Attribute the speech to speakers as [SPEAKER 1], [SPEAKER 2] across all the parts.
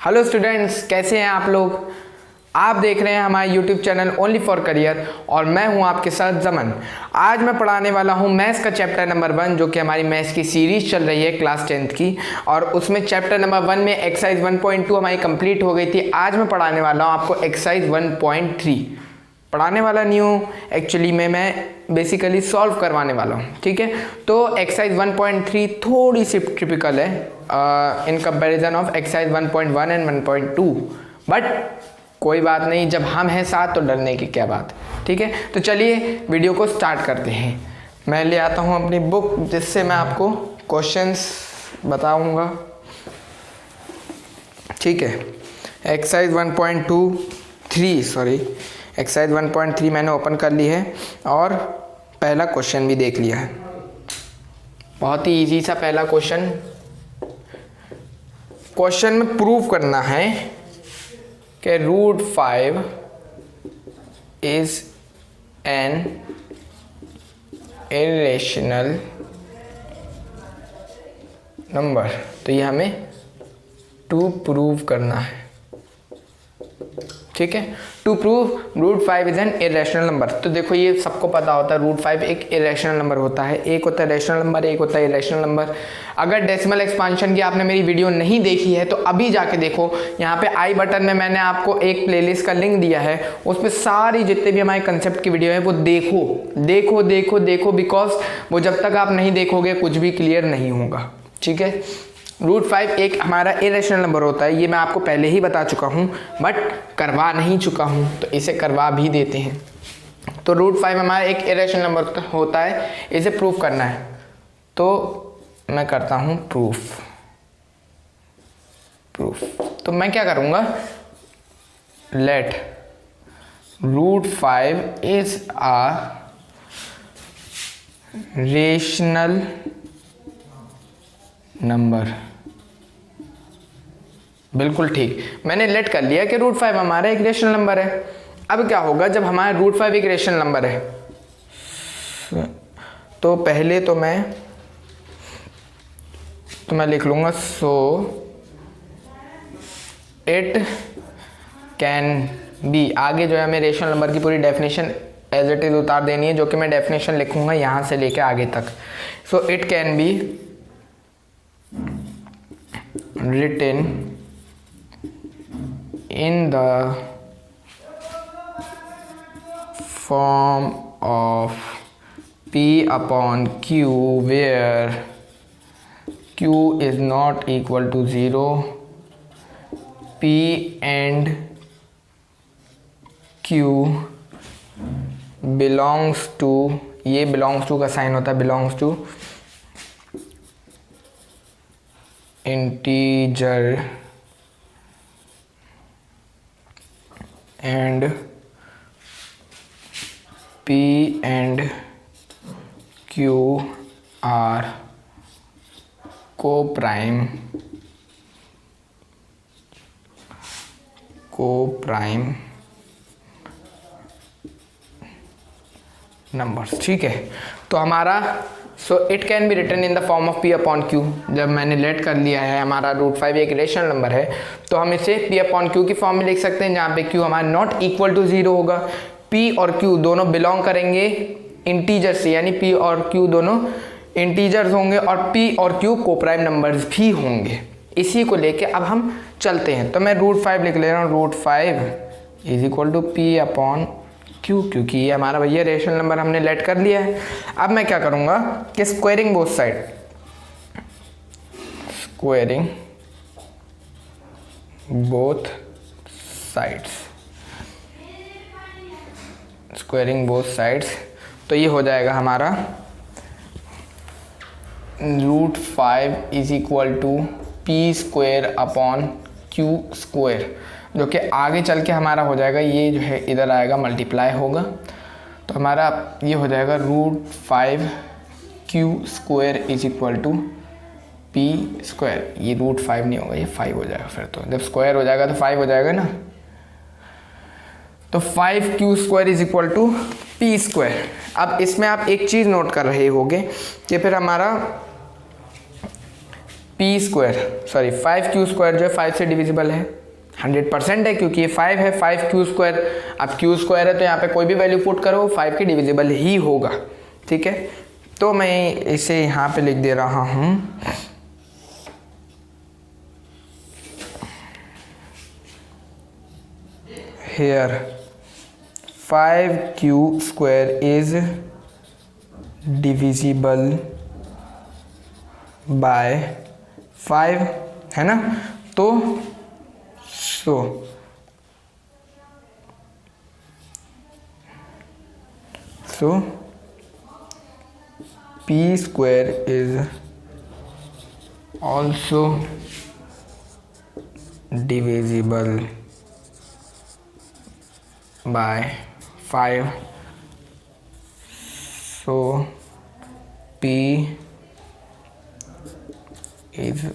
[SPEAKER 1] Hello students, कैसे हैं आप लोग। आप देख रहे हैं हमारे YouTube channel only for career और मैं हूं आपके साथ जमन। आज मैं पढ़ाने वाला हूं मैथ्स का चैप्टर नंबर 1, जो कि हमारी मैथ्स की सीरीज चल रही है क्लास 10th की, और उसमें चैप्टर नंबर 1 में एक्सरसाइज 1.2 हमारी कंप्लीट हो गई थी। आज मैं पढ़ाने वाला हूं आपको एक्सरसाइज 1.3। पढ़ाने वाला नहीं हूँ एक्चुअली मैं बेसिकली सॉल्व करवाने वाला हूँ, ठीक है। तो एक्सरसाइज 1.3 थोड़ी सी टिपिकल है in comparison of exercise 1.1 and 1.2, but कोई बात नहीं, जब हम हैं साथ तो डरने की क्या बात, ठीक है। तो चलिए वीडियो को स्टार्ट करते हैं। मैं ले आता हूँ अपनी बुक, जिससे मैं आपको क्वेश्चंस बताऊँगा, ठीक है। एक्सरसाइज 1.3 मैंने ओपन कर ली है और पहला क्वेश्चन भी देख लिया है। बहुत ही इजी सा पहला क्वेश्चन में प्रूव करना है कि √5 इज एन इरेशनल नंबर। तो ये हमें टू प्रूव करना है, ठीक है। To prove √5 is an irrational number. तो देखो, ये सबको पता होता है √5 एक इरेशनल नंबर होता है। एक होता है रेशनल नंबर, एक होता है इरेशनल नंबर। अगर डेसिमल एक्सपांशन की आपने मेरी वीडियो नहीं देखी है तो अभी जाके देखो। यहाँ पे आई बटन में मैंने आपको एक प्लेलिस्ट का लिंक दिया है, उस पर सारी जितने भी हमारे कंसेप्ट की वीडियो है वो देखो, बिकॉज वो जब तक आप नहीं देखोगे कुछ भी क्लियर नहीं होगा, ठीक है। √5 एक हमारा इरेशनल नंबर होता है, ये मैं आपको पहले ही बता चुका हूँ, बट करवा नहीं चुका हूँ, तो इसे करवा भी देते हैं। तो √5 हमारा एक इरेशनल नंबर होता है, इसे प्रूफ करना है। तो मैं करता हूँ प्रूफ। तो मैं क्या करूँगा, let √5 is a rational number. बिल्कुल ठीक, मैंने लेट कर लिया कि √5 हमारा एक रेशनल नंबर है। अब क्या होगा जब हमारा √5 एक रेशनल नंबर है, तो पहले तो मैं लिख लूंगा सो इट कैन बी। आगे जो है हमें रेशनल नंबर की पूरी डेफिनेशन एज इट इज उतार देनी है, जो कि मैं डेफिनेशन लिखूंगा यहाँ से लेके आगे तक। सो it can B written in the form of P upon Q, where Q is not equal to 0, P and Q belongs to, ये belongs to का साइन होता है, belongs to integer and P and Q are co-prime numbers, ठीक है। तो हमारा so it can be written in the form of P upon Q। जब मैंने लेट कर लिया है हमारा √5 एक रेशनल नंबर है, तो हम इसे P अपॉन Q की फॉर्म में लिख सकते हैं, जहाँ पे Q हमारा नॉट इक्वल टू 0 होगा। P और Q दोनों बिलोंग करेंगे इंटीजर से, यानी P और Q दोनों इंटीजर्स होंगे और P और Q कोप्राइम नंबर्स भी होंगे। इसी को लेके अब हम चलते हैं। तो मैं √5 लिख ले रहा हूँ, √5 is equal to P upon Q, क्योंकि ये हमारा भैया रेशनल नंबर हमने लेट कर लिया है। अब मैं क्या करूँगा कि स्क्वायरिंग बोथ साइड्स, तो ये हो जाएगा हमारा √5 is equal to P² upon Q², जो कि आगे चल के हमारा हो जाएगा, ये जो है इधर आएगा मल्टीप्लाई होगा, तो हमारा ये हो जाएगा √5 Q² is equal to P²। ये √5 नहीं होगा, ये 5 हो जाएगा। फिर तो जब स्क्वायर हो जाएगा तो 5 हो जाएगा ना। तो 5Q² is equal to P²। अब इसमें आप एक चीज़ नोट कर रहे होगे कि फिर हमारा P square sorry 5q square जो है 5 से डिविजिबल है, 100% है क्योंकि ये 5 है, 5q स्क्वायर। अब q स्क्वायर है तो यहाँ पे कोई भी वैल्यू पुट करो 5 के डिविजिबल ही होगा, ठीक है। तो मैं इसे यहाँ पे लिख दे रहा हूँ, here 5q square is divisible by 5, है ना। तो so p square is also divisible by 5, so p is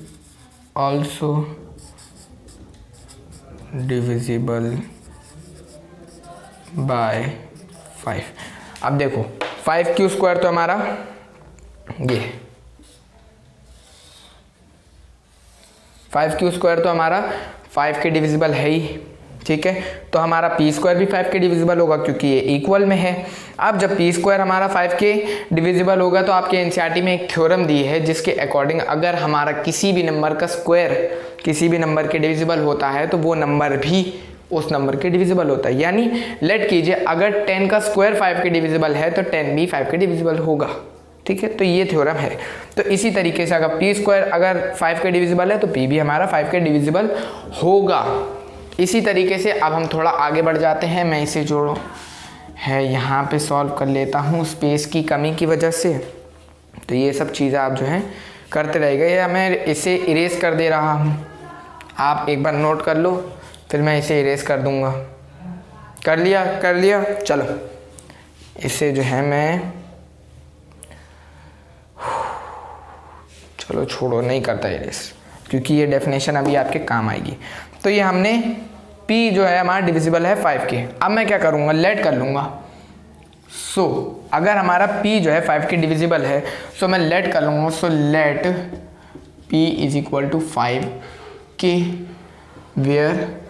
[SPEAKER 1] also divisible by 5। अब देखो 5q स्क्वायर तो हमारा ये 5q स्क्वायर तो हमारा 5 के डिविजिबल है ही, ठीक है। तो हमारा पी स्क्वायर भी 5 के डिविजिबल होगा क्योंकि ये इक्वल में है। अब जब पी स्क्वायर हमारा 5 के डिविजिबल होगा तो आपके एनसीईआरटी में एक थ्योरम दी है जिसके अकॉर्डिंग अगर हमारा किसी भी नंबर का स्क्वायर किसी भी नंबर के डिविजिबल होता है तो वो नंबर भी उस नंबर के डिविजिबल होता है। यानी लेट कीजिए अगर 10 का स्क्वायर 5 के डिविजिबल है तो 10 भी 5 के डिविजिबल होगा, ठीक है। तो ये थ्योरम है। तो इसी तरीके से अगर पी स्क्वायर अगर 5 के डिविजिबल है तो पी भी हमारा 5 के डिविजिबल होगा। इसी तरीके से अब हम थोड़ा आगे बढ़ जाते हैं। मैं इसे जो है यहाँ पे सॉल्व कर लेता हूँ स्पेस की कमी की वजह से। तो ये सब चीज़ें आप जो हैं करते रहेंगे या मैं इसे इरेज कर दे रहा हूँ, आप एक बार नोट कर लो, फिर मैं इसे इरेज कर दूँगा। कर लिया। चलो इसे जो है मैं चलो छोड़ो, नहीं करता इरेज क्योंकि ये डेफिनेशन अभी आपके काम आएगी। तो ये हमने p जो है हमारा डिविजिबल है 5 के। अब मैं क्या करूँगा, लेट कर लूँगा। सो अगर हमारा p जो है 5 के डिविजिबल है सो मैं लेट कर लूँगा। So let p is equal to 5 के where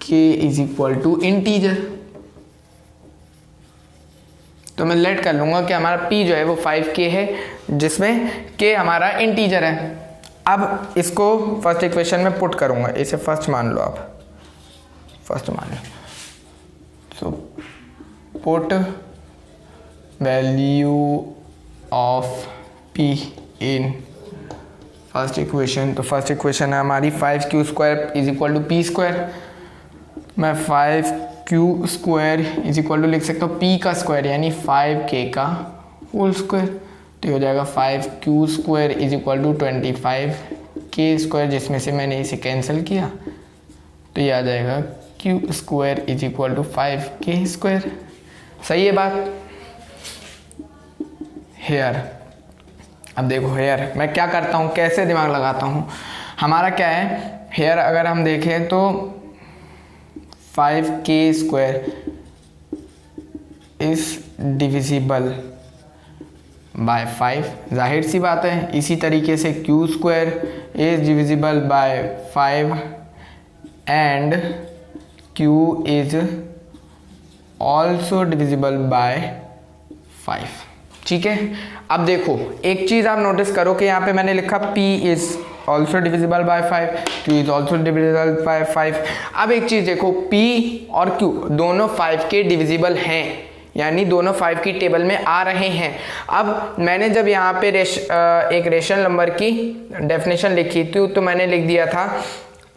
[SPEAKER 1] k is equal to integer. तो मैं लेट कर लूँगा कि हमारा p जो है वो 5k है जिसमें k हमारा इंटीजर है। अब इसको फर्स्ट इक्वेशन में पुट करूँगा, इसे फर्स्ट मान लो, आप फर्स्ट मान लो। So put value of p in first equation. तो फर्स्ट इक्वेशन है हमारी 5q square is equal to p square. मैं 5q square is equal to लिख सकता हूँ p का स्क्वायर यानी 5k का होल स्क्वायर। तो ये हो जाएगा 5q square is equal to 25k square, जिसमें से मैंने इसे कैंसिल किया तो ये आ जाएगा q square is equal to 5k square. सही है बात। हेयर, अब देखो हेयर मैं क्या करता हूँ, कैसे दिमाग लगाता हूँ। हमारा क्या है हेयर, अगर हम देखें तो 5k square is divisible bye 5, जाहिर सी बात है। इसी तरीके से q square is divisible bye 5 and q is also divisible by 5, ठीक है। अब देखो एक चीज़ आप नोटिस करो कि यहाँ पे मैंने लिखा p is also divisible by 5, q is also divisible by 5। अब एक चीज़ देखो p और q दोनों 5 के डिविजिबल हैं, यानी दोनों 5 की टेबल में आ रहे हैं। अब मैंने जब यहाँ पे एक रेशनल नंबर की डेफिनेशन लिखी थी तो मैंने लिख दिया था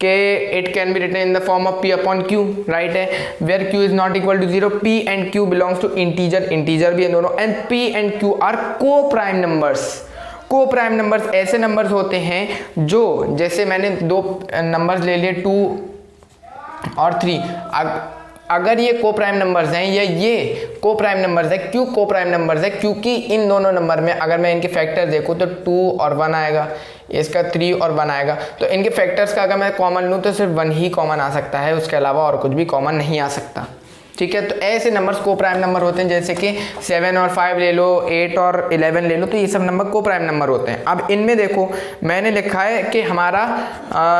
[SPEAKER 1] कि it can be written in the form of p upon q, right है, where q is not equal to 0, p and q belongs to integer भी है दोनों, and p and q are coprime numbers. Coprime numbers ऐसे numbers होते हैं जो, जैसे मैंने दो नंबर्स ले लिए 2 और 3, अगर ये को प्राइम नंबर्स हैं या ये को प्राइम नंबर्स है, क्यों को प्राइम नंबर्स है, क्योंकि इन दोनों नंबर में अगर मैं इनके फैक्टर देखूँ तो 2 और 1 आएगा, इसका 3 और 1 आएगा। तो इनके फैक्टर्स का अगर मैं कॉमन लूँ तो सिर्फ 1 ही कॉमन आ सकता है, उसके अलावा और कुछ भी कॉमन नहीं आ सकता, ठीक है। तो ऐसे नंबर्स को प्राइम नंबर होते हैं, जैसे कि 7 और 5 ले लो, 8 और 11 ले लो, तो ये सब नंबर को प्राइम नंबर होते हैं। अब इनमें देखो मैंने लिखा है कि हमारा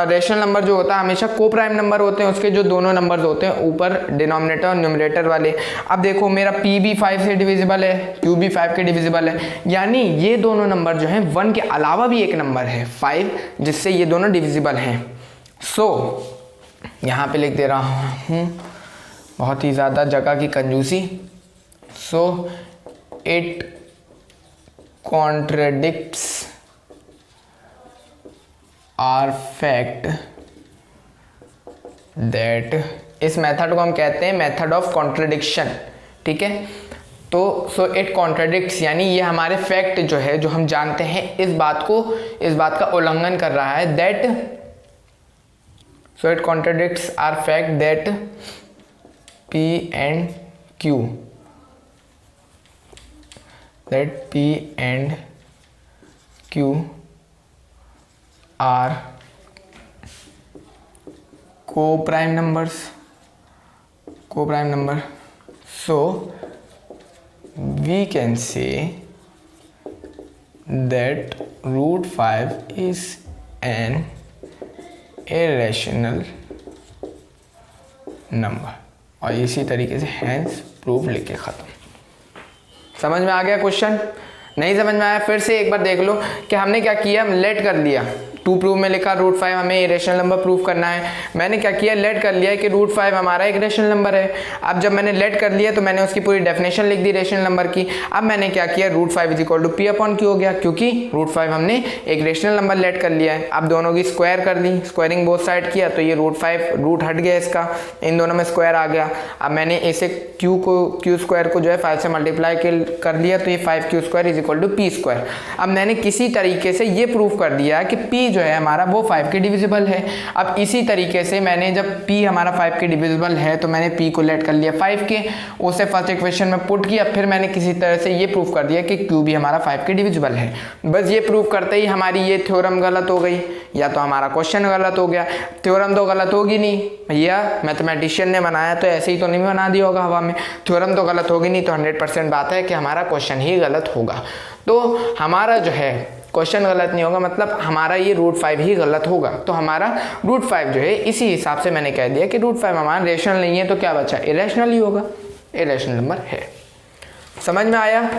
[SPEAKER 1] रेशनल नंबर जो होता है हमेशा को प्राइम नंबर होते हैं, उसके जो दोनों नंबर्स होते हैं ऊपर डिनोमिनेटर और न्यूमरेटर वाले। अब देखो मेरा p भी 5 से डिविजिबल है, q भी 5 के डिविजिबल है, यानी ये दोनों नंबर जो हैं 1 के अलावा भी एक नंबर है 5 जिससे ये दोनों डिविजिबल हैं। सो यहाँ पे लिख दे रहा हूँ, बहुत ही ज़्यादा जगह की कंजूसी। So it contradicts our fact that, इस मेथड को हम कहते हैं मेथड ऑफ कॉन्ट्रडिक्शन, ठीक है। तो सो इट कॉन्ट्रडिक्ट्स यानी ये हमारे फैक्ट जो है, जो हम जानते हैं इस बात का उल्लंघन कर रहा है, that so it contradicts our fact that P and Q, that P and Q are co-prime numbers. So we can say that root 5 is an irrational number, और इसी तरीके से हैंस प्रूफ लिख के ख़त्म। समझ में आ गया क्वेश्चन? नहीं समझ में आया फिर से एक बार देख लो कि हमने क्या किया, लेट कर दिया। टू प्रूफ में लिखा रूट 5 हमें इरेशनल नंबर प्रूफ करना है, मैंने क्या किया, लेट कर लिया कि रूट 5 हमारा एक रेशनल नंबर है। अब जब मैंने लेट कर लिया तो मैंने उसकी पूरी डेफिनेशन लिख दी रेशनल नंबर की। अब मैंने क्या किया, root 5 is equal to P upon Q हो गया, क्योंकि रूट 5 हमने एक रेशनल नंबर लेट कर लिया है। अब दोनों की स्क्वायर कर ली, स्क्वायरिंग बोथ साइड किया तो ये रूट 5 रूट हट गया इसका, इन दोनों में स्क्वायर आ गया। अब मैंने इसे क्यू स्क्वायर को जो है 5 से मल्टीप्लाई कर लिया तो ये 5q square is equal to P square. अब मैंने किसी तरीके से ये प्रूफ कर दिया कि p जो है हमारा वो 5 के डिविजिबल है। अब इसी तरीके से मैंने जब p हमारा 5 के डिविजिबल है तो मैंने p को लेट कर लिया 5 के, उसे फर्स्ट इक्वेशन में पुट किया, फिर मैंने किसी तरह से ये प्रूफ कर दिया कि q भी हमारा 5 के डिविजिबल है। बस ये प्रूफ करते ही हमारी ये थ्योरम गलत हो गई, या तो हमारा क्वेश्चन गलत हो गया। थ्योरम तो गलत होगी नहीं भैया, मैथमेटिशियन ने बनाया तो ऐसे ही तो नहीं बना दिया होगा हवा में, थ्योरम तो गलत होगी नहीं, तो 100% बात है कि हमारा क्वेश्चन ही गलत होगा। तो हमारा जो है क्वेश्चन गलत नहीं होगा, मतलब हमारा ये रूट 5 ही गलत होगा। तो हमारा रूट 5 जो है इसी हिसाब से मैंने कह दिया कि रूट 5 हमारा रेशनल नहीं है, तो क्या बचा, इरेशनल ही होगा, इरेशनल नंबर है। समझ में आया?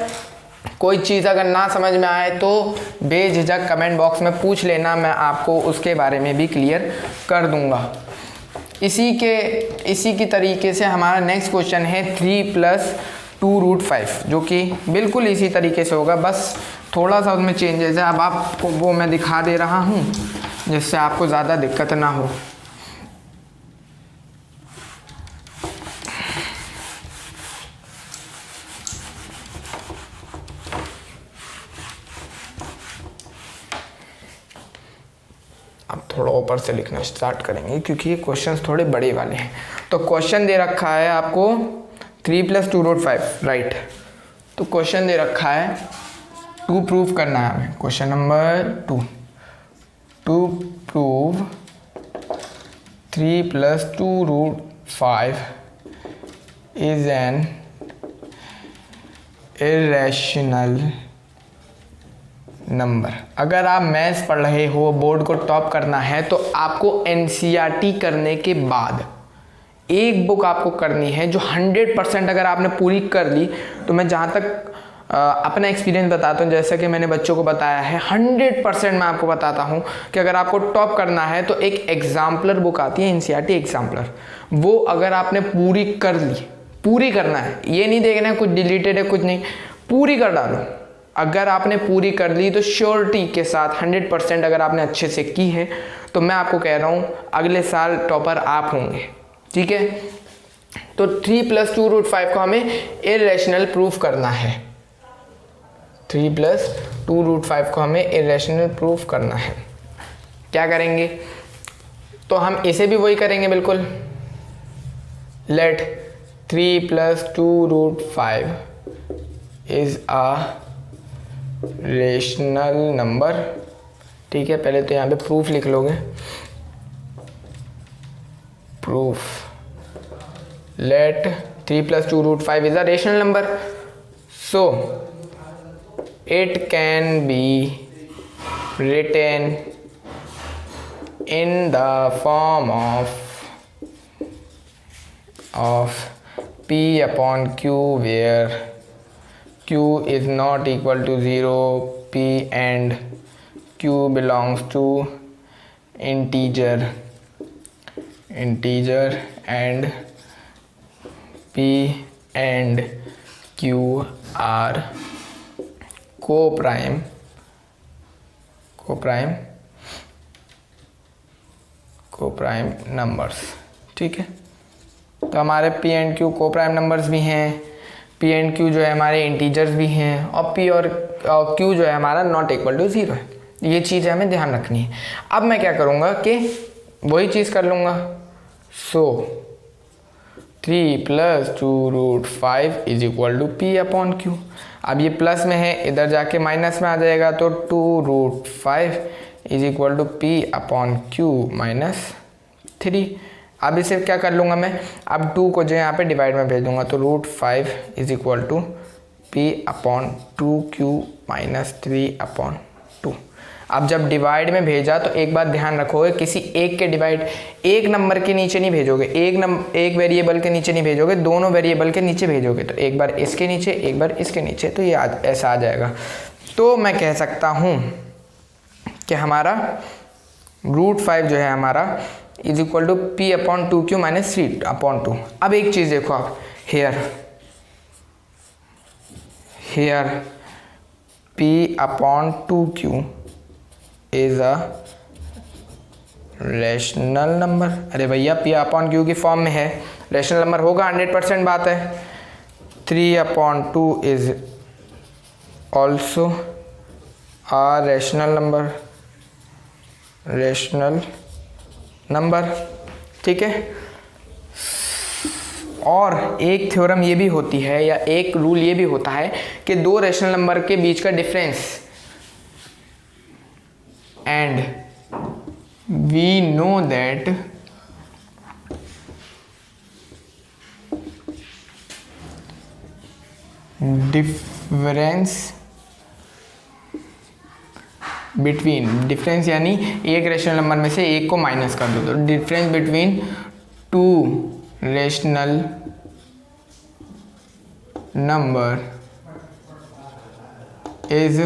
[SPEAKER 1] कोई चीज़ अगर ना समझ में आए तो बेझिझक कमेंट बॉक्स में पूछ लेना, मैं आपको उसके बारे में भी क्लियर कर दूंगा। इसी की तरीके से हमारा नेक्स्ट क्वेश्चन है 3 + 2 रूट 5, जो कि बिल्कुल इसी तरीके से होगा, बस थोड़ा सा उसमें चेंजेस है। अब आपको वो मैं दिखा दे रहा हूँ जिससे आपको ज़्यादा दिक्कत ना हो। अब थोड़ा ऊपर से लिखना स्टार्ट करेंगे क्योंकि ये क्वेश्चंस थोड़े बड़े वाले हैं। तो क्वेश्चन दे रखा है आपको 3 + 2 रूट 5, राइट। तो क्वेश्चन दे रखा है 2 प्रूव करना है हमें। Question number 2, to prove 3 + 2 root 5 is an irrational number. अगर आप मैथ्स पढ़ रहे हो, बोर्ड को टॉप करना है, तो आपको एनसीईआरटी करने के बाद एक बुक आपको करनी है जो 100% अगर आपने पूरी कर ली, तो मैं जहाँ तक अपना एक्सपीरियंस बताता हूँ, जैसा कि मैंने बच्चों को बताया है, 100% मैं आपको बताता हूँ कि अगर आपको टॉप करना है तो एक एग्जाम्पलर बुक आती है, एनसीईआरटी एग्जाम्पलर, वो अगर आपने पूरी कर ली, पूरी करना है, ये नहीं देखना है कुछ डिलीटेड है कुछ नहीं, पूरी कर डालो। अगर आपने पूरी कर ली तो श्योरिटी के साथ 100% अगर आपने अच्छे से की है तो मैं आपको कह रहा हूँ अगले साल टॉपर आप होंगे, ठीक है। तो 3 + 2 रूट 5 को हमें इरेशनल प्रूफ करना है। 3 + 2 रूट 5 को हमें इरेशनल प्रूफ करना है। क्या करेंगे, तो हम इसे भी वही करेंगे बिल्कुल। Let 3 + 2 root 5 is a rational number, ठीक है। पहले तो यहाँ पे प्रूफ लिख लोगे, proof let 3 + 2 √5 is a rational number, so it can be written in the form of P upon Q, where Q is not equal to 0, P and Q belongs to integer and P and Q are co-prime numbers. ठीक है, तो हमारे P and Q co-prime numbers भी हैं, P and Q जो है हमारे integers भी हैं, और P और Q जो है हमारा नॉट इक्वल टू 0 है। ये चीज़ हमें ध्यान रखनी है। अब मैं क्या करूँगा कि वही चीज़ कर लूँगा, so 3 + 2 √5 is equal to P upon Q। अब ये प्लस में है, इधर जाके माइनस में आ जाएगा, तो 2 √5 is equal to P upon Q - 3। अब इसे क्या कर लूँगा मैं, अब 2 को जो यहाँ पे डिवाइड में भेज दूँगा, तो √5 is equal to P upon 2Q - 3 upon 2। अब जब डिवाइड में भेजा तो एक बात ध्यान रखोगे, किसी एक के डिवाइड एक नंबर के नीचे नहीं भेजोगे, एक वेरिएबल के नीचे नहीं भेजोगे, दोनों वेरिएबल के नीचे भेजोगे। तो एक बार इसके नीचे, एक बार इसके नीचे, तो ये ऐसा आ जाएगा। तो मैं कह सकता हूँ कि हमारा √5 जो है हमारा is equal to P upon 2Q - 3 upon 2। अब एक चीज़ देखो आप, here P upon 2Q is a rational number. अरे भैया P अपॉन Q की फॉर्म में है, रेशनल नंबर होगा, 100% बात है। 3 upon 2 is also a rational number. ठीक है, और एक थ्योरम ये भी होती है, या एक रूल ये भी होता है कि दो रेशनल नंबर के बीच का difference, and we know that difference यानी एक रेशनल नंबर में से एक को माइनस कर दो, तो difference between 2 rational number is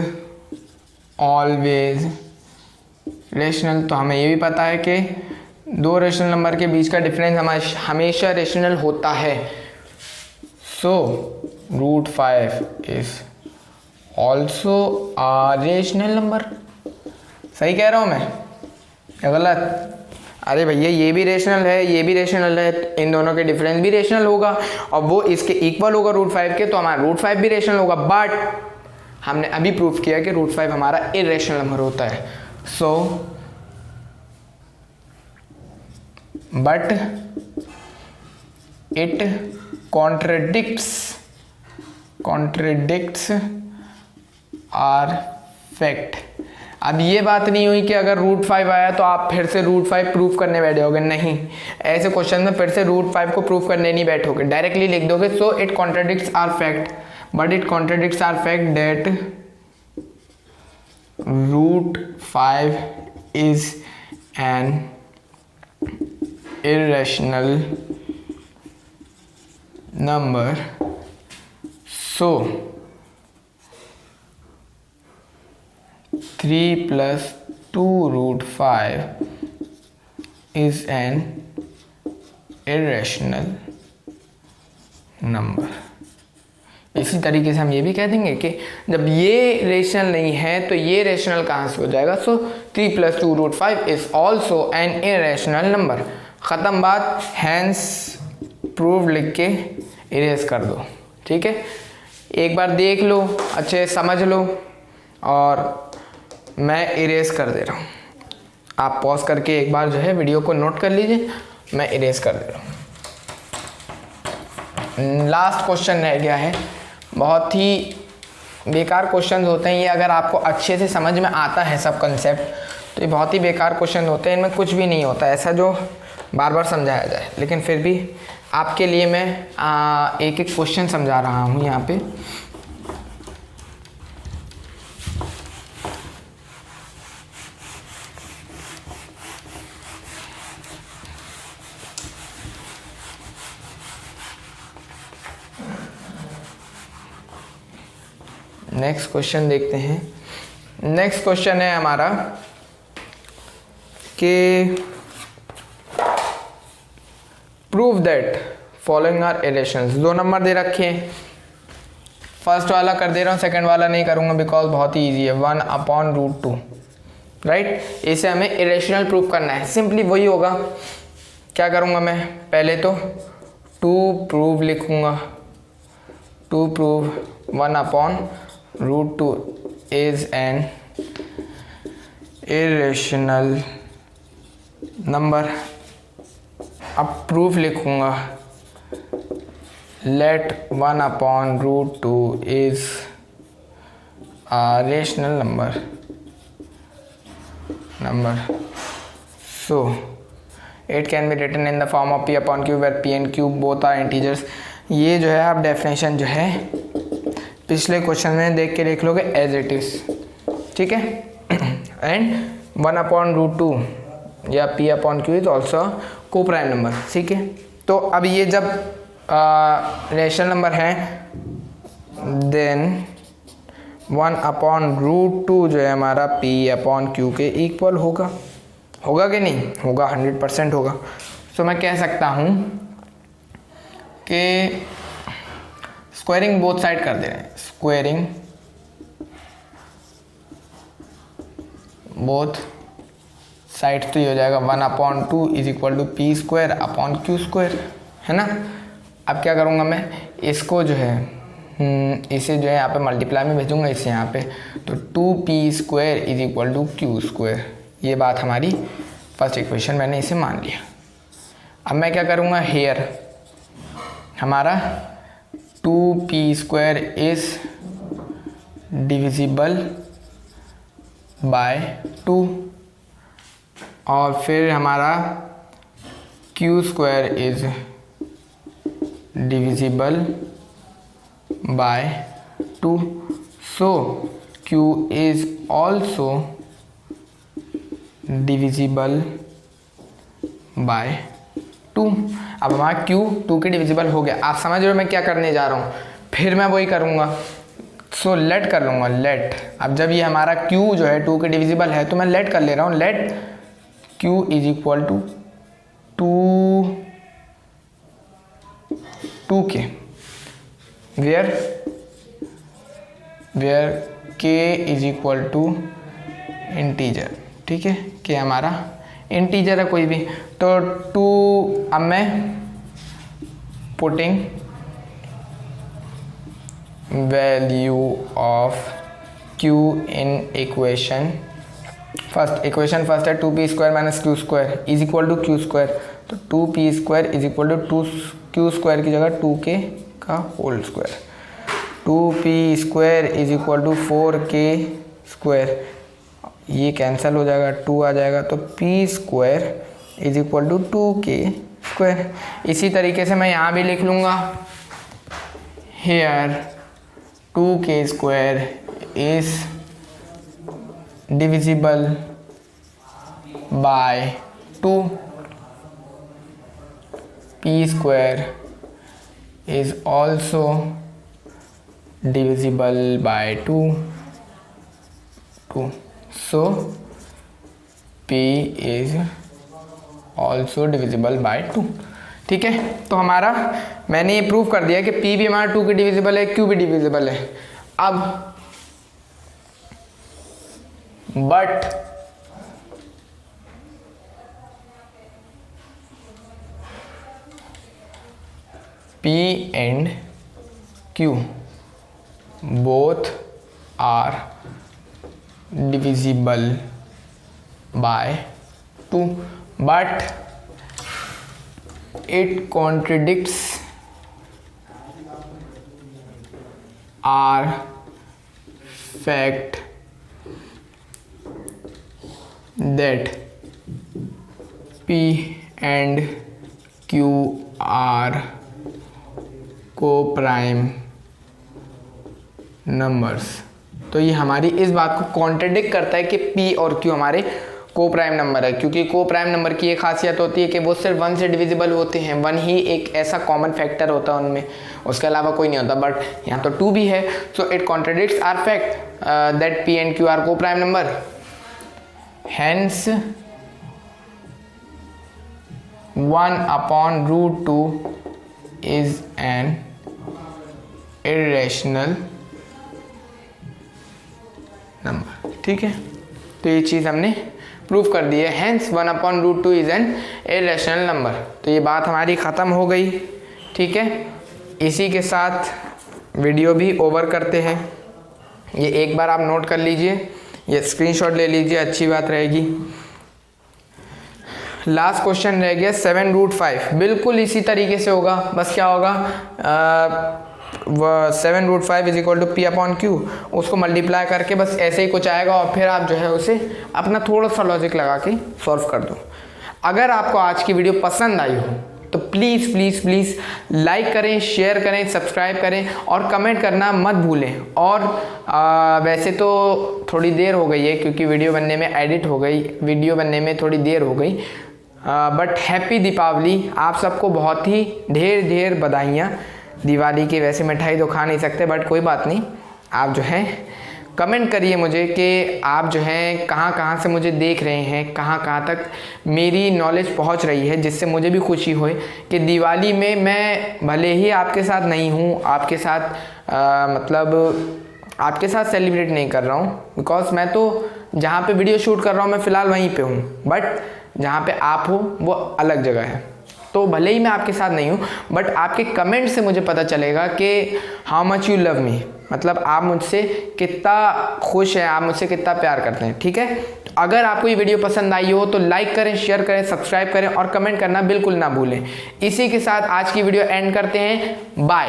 [SPEAKER 1] always rational. तो हमें ये भी पता है कि दो रेशनल नंबर के बीच का डिफरेंस हमेशा रेशनल होता है। सो √5 is also a rational number. सही कह रहा हूँ मैं या गलत? अरे भैया ये भी रेशनल है, ये भी रेशनल है, इन दोनों के डिफरेंस भी रेशनल होगा, और वो इसके इक्वल होगा √5 के, तो हमारा √5 भी रेशनल होगा। बट हमने अभी प्रूफ किया कि √5 हमारा इरेशनल नंबर होता है। So but it contradicts our fact. अब ये बात नहीं हुई कि अगर √5 आया तो आप फिर से √5 प्रूफ करने बैठोगे, नहीं, ऐसे क्वेश्चन में फिर से √5 को प्रूफ करने नहीं बैठोगे, डायरेक्टली लिख दोगे so it contradicts our fact, but it contradicts our fact that √5 is an irrational number, so 3 + 2 √5 is an irrational number। इसी तरीके से हम ये भी कह देंगे कि जब ये रेशनल नहीं है तो ये रेशनल कहाँ से हो जाएगा। सो 3 + 2 √5 is also an irrational number. ख़त्म बात, हैंस प्रूव लिख के इरेज कर दो। ठीक है, एक बार देख लो, अच्छे समझ लो, और मैं इरेज कर दे रहा हूँ। आप पॉज करके एक बार जो है वीडियो को नोट कर लीजिए, मैं इरेज कर दे रहा हूँ। लास्ट क्वेश्चन रह गया है, बहुत ही बेकार क्वेश्चन होते हैं ये। अगर आपको अच्छे से समझ में आता है सब कंसेप्ट तो ये बहुत ही बेकार क्वेश्चन होते हैं, इनमें कुछ भी नहीं होता ऐसा जो बार बार समझाया जाए, लेकिन फिर भी आपके लिए मैं एक एक क्वेश्चन समझा रहा हूँ यहाँ पे। नेक्स्ट क्वेश्चन देखते हैं। नेक्स्ट क्वेश्चन है हमारा कि prove that following are irrationals. 2 number दे रखे हैं, फर्स्ट वाला कर दे रहा हूँ, सेकंड वाला नहीं करूँगा बिकॉज बहुत ही ईजी है। 1/√2, राइट। इसे हमें इरेशनल प्रूव करना है। सिंपली वही होगा, क्या करूँगा मैं, पहले तो टू प्रूव लिखूँगा। To prove 1/√2 is an irrational number. अब प्रूफ लिखूँगा let 1/√2 is a rational number. So it can be written in the form of p/q where p and q both are integers. ये जो है आप definition जो है पिछले क्वेश्चन में देख के लिख लोगे एज इट इज, ठीक है। एंड 1/√2 या p/q इज ऑल्सो को प्राइम नंबर, ठीक है। तो अब ये जब रेशनल नंबर है देन 1/√2 जो है हमारा p/q के इक्वल होगा। होगा कि नहीं होगा? 100% होगा। तो मैं कह सकता हूँ कि स्क्वायरिंग बोथ साइड कर दे रहे हैं। स्क्वायरिंग बोथ साइड तो ये हो जाएगा 1/2 इज इक्वल टू p²/q², है ना। अब क्या करूँगा मैं, इसको जो है इसे जो है यहाँ पे मल्टीप्लाई में भेजूंगा, इसे यहाँ पे, तो 2p² is equal to q²। ये बात हमारी फर्स्ट इक्वेशन मैंने इसे मान लिया। अब मैं क्या करूँगा, हेयर हमारा 2p² इज डिविजिबल बाय 2 और फिर हमारा q² is divisible by 2, so q is also divisible by 2। अब हमारा q 2 के डिविजिबल हो गया। आप समझ रहे हो मैं क्या करने जा रहा हूँ? फिर मैं वही करूँगा, सो लेट कर लूँगा, लेट। अब जब ये हमारा q जो है 2 के डिविजिबल है तो मैं लेट कर ले रहा हूँ, let q is equal to 2k where k is equal to integer, ठीक है। k हमारा इंटीजर है कोई भी, तो 2। अब मैं putting value of q in equation first. Equation first है 2p² - q² is equal to q², तो 2p² is equal to q² की जगह 2k का whole square. 2p² is equal to 4k², ये कैंसिल हो जाएगा, 2 आ जाएगा, तो p² is equal to 2k²। इसी तरीके से मैं यहाँ भी लिख लूँगा, here 2k² is divisible by 2, p² is also divisible by 2, so p is also divisible by 2, ठीक है। तो हमारा मैंने ये प्रूव कर दिया कि p भी हमारा 2 के डिविजिबल है, q भी डिविजिबल है। अब but p and q both are divisible by 2, but it contradicts our fact that p and q are coprime numbers. तो ये हमारी इस बात को कॉन्ट्रडिक्ट करता है कि P और Q हमारे को प्राइम नंबर है, क्योंकि को प्राइम नंबर की एक खासियत होती है कि वो सिर्फ 1 से डिविजिबल होते हैं। 1 ही एक ऐसा कॉमन फैक्टर होता है उनमें, उसके अलावा कोई नहीं होता। बट यहाँ तो 2 भी है, so it contradicts our fact that P and Q are coprime number. Hence 1/√2 is an irrational number. ठीक है, तो ये चीज़ हमने प्रूव कर दी है। Hence 1/√2 is an irrational number. तो ये बात हमारी ख़त्म हो गई। ठीक है, इसी के साथ वीडियो भी ओवर करते हैं। ये एक बार आप नोट कर लीजिए, ये स्क्रीनशॉट ले लीजिए, अच्छी बात रहेगी। लास्ट क्वेश्चन रह गया 7√5। बिल्कुल इसी तरीके से होगा, बस क्या होगा 7√5 इज इक्वल टू P/Q, उसको मल्टीप्लाई करके बस ऐसे ही कुछ आएगा और फिर आप जो है उसे अपना थोड़ा सा लॉजिक लगा के सॉल्व कर दो। अगर आपको आज की वीडियो पसंद आई हो तो प्लीज़ प्लीज़ प्लीज़ लाइक करें, शेयर करें, सब्सक्राइब करें और कमेंट करना मत भूलें। और वैसे तो थोड़ी देर हो गई है क्योंकि वीडियो बनने में एडिट हो गई, वीडियो बनने में थोड़ी देर हो गई, बट हैप्पी दीपावली। आप सबको बहुत ही ढेर ढेर बधाइयाँ दिवाली की। वैसे मिठाई तो खा नहीं सकते, बट कोई बात नहीं। आप जो है कमेंट करिए मुझे कि आप जो हैं कहाँ कहाँ से मुझे देख रहे हैं, कहाँ कहाँ तक मेरी नॉलेज पहुँच रही है, जिससे मुझे भी खुशी होए कि दिवाली में मैं भले ही आपके साथ नहीं हूँ, आपके साथ मतलब आपके साथ सेलिब्रेट नहीं कर रहा हूँ, बिकॉज मैं तो जहाँ पे वीडियो शूट कर रहा हूँ मैं फ़िलहाल वहीं पे हूँ, बट जहाँ पे आप हो वो अलग जगह है। तो भले ही मैं आपके साथ नहीं हूँ, बट आपके कमेंट से मुझे पता चलेगा कि how much you love me, मतलब आप मुझसे कितना खुश हैं, आप मुझसे कितना प्यार करते हैं। ठीक है, तो अगर आपको ये वीडियो पसंद आई हो तो लाइक करें, शेयर करें, सब्सक्राइब करें और कमेंट करना बिल्कुल ना भूलें। इसी के साथ आज की वीडियो एंड करते हैं। बाय।